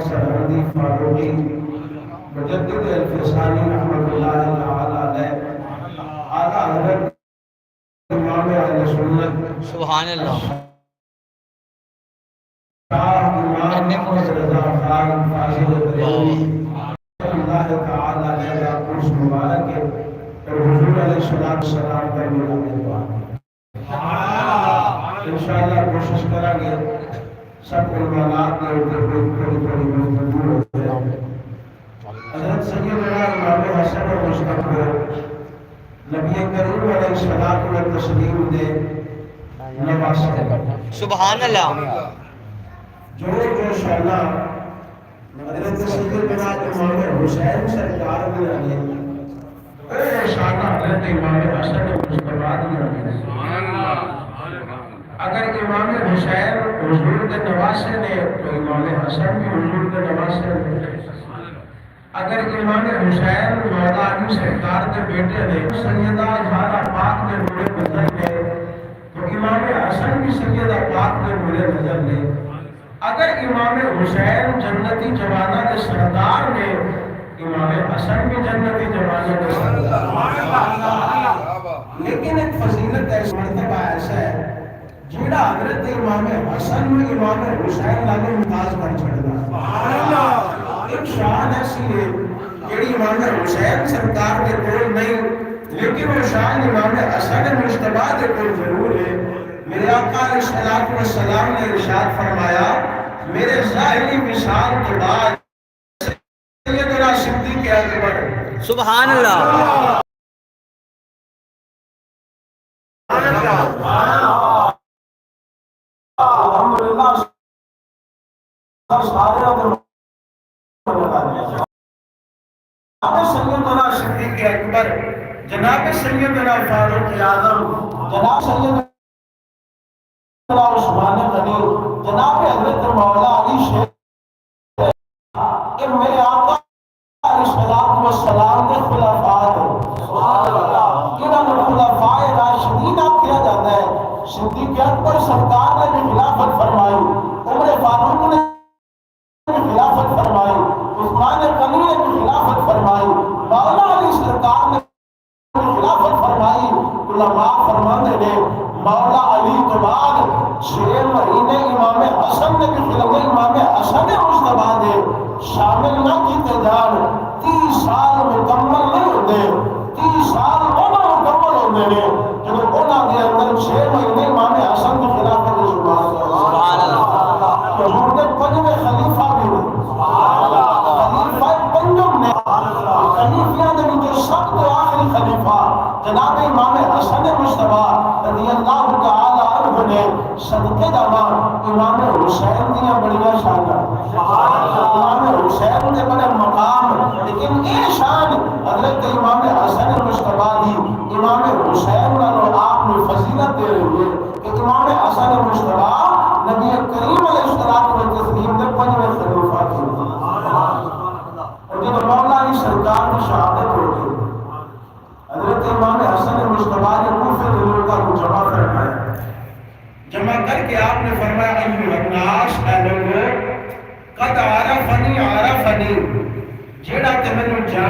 سرحدی فاروقی مجدد الفسانی رحمۃ اللہ تعالی علیہ اعلیٰ حضرت امام اہل سنت سبحان اللہ شاہ امام محمد رضا خان فاضل بریلوی اللہ تعالی علیہ کا عرص مبارک ہے اور حضور علیہ السلام کا میلاد دعا انشاءاللہ کوشش کریں گے سب عنوانات میں تھوڑی گفتگو ہو جائے۔ حضرت سیدنا امام حسن مصطفی نبی کریم علیہ الصلوۃ والتسلیم نے نواسا سبحان اللہ جو شانہ حضرت سیدنا امام حسین سرکار نے رہے اے شانہ حضرت امام حسن مصطفی نے رہے اگر امام حسین حضور کے نواسے نے تو امام حسن بھی حضور کے نواسے نے، اگر امام حسین مولا علی سرکار کے بیٹے نے سیدہ زہرا پاک کے نور نظر نے تو امام حسن بھی سیدہ پاک کے نور نظر نے، اگر امام حسین جنتی جوانہ کے سردار نے امام حسن بھی جنتی جوانہ کے سردار۔ لیکن ایک فضیلت ایسا مرتبہ ایسا ہے جیڑا حضرت امام حسن میں امام حسین لگے ممتاز بن چھڑنا۔ ایک شان ایسی ہے جیڑی امام حسین سرکار کے کول نہیں لیکن وہ شان امام حسن مصطفیٰ کے کول ضرور ہے۔ میرے آقا علیہ السلام نے ارشاد فرمایا میرے ظاہری وصال کے بعد سیدنا صدیق اکبر سبحان اللہ سیدنا صدیق اکبر، جناب سیدنا فاروق اعظم، جناب سیدنا عثمان غنی، جناب حضرت مولا علی شیخ کہ میرے آقا علیہ السلام کے خلفاء انہوں نے خلفاء راشدین کیا جاتا ہے۔ صدیق اکبر سرکار نے بھی خلافت فرمائی، عمر فاروق نے بھی خلافت فرمائی، عثمان غنی نے بھی خلافت فرمائی، مولا علی سرکار نے بھی خلافت فرمائی۔ علماء فرماتے ہیں مولا علی کے بعد 6 مہینے امام حسن نے بھی خلافت، امام حسن مصطفیٰ نے شامل نہ کیتے جان 30 سال مکمل نہیں ہوتے، 30 سال انہوں مکمل ہوتے ہیں جب انہوں نے اندر 6 مہینے امام حسن کی خلافت سبحان اللہ حضور نے 5ویں خلیفہ بھی خلیفہ پنجم نے خلیفیاں نے بھی جو سب تو آخری خلیفہ جناب امام حسن مصطفیٰ رضی اللہ تعالی عنہ نے صدقے جاوا امام حسین دیا بڑیاں شان امام حسین کے بڑے مقام، لیکن یہ شان حضرت امام حسن مصطفیٰ دی امام حسین نالوں آپ نے فضیلت دے رہی ہے کہ امام حسن مصطفیٰ نبی کریم علیہ السلام نے 5ویں خلیفہ تھے۔ اور جب مولا علی سرکار کی شہادت ہو گئی حضرت امام حسن مصطفیٰ نے کوفے کے لوگوں کو جمع فرمایا، جمع کر کے آپ نے فرمایا ایھا الناس اے لوگو قد عرفنی جیڑا کہ میں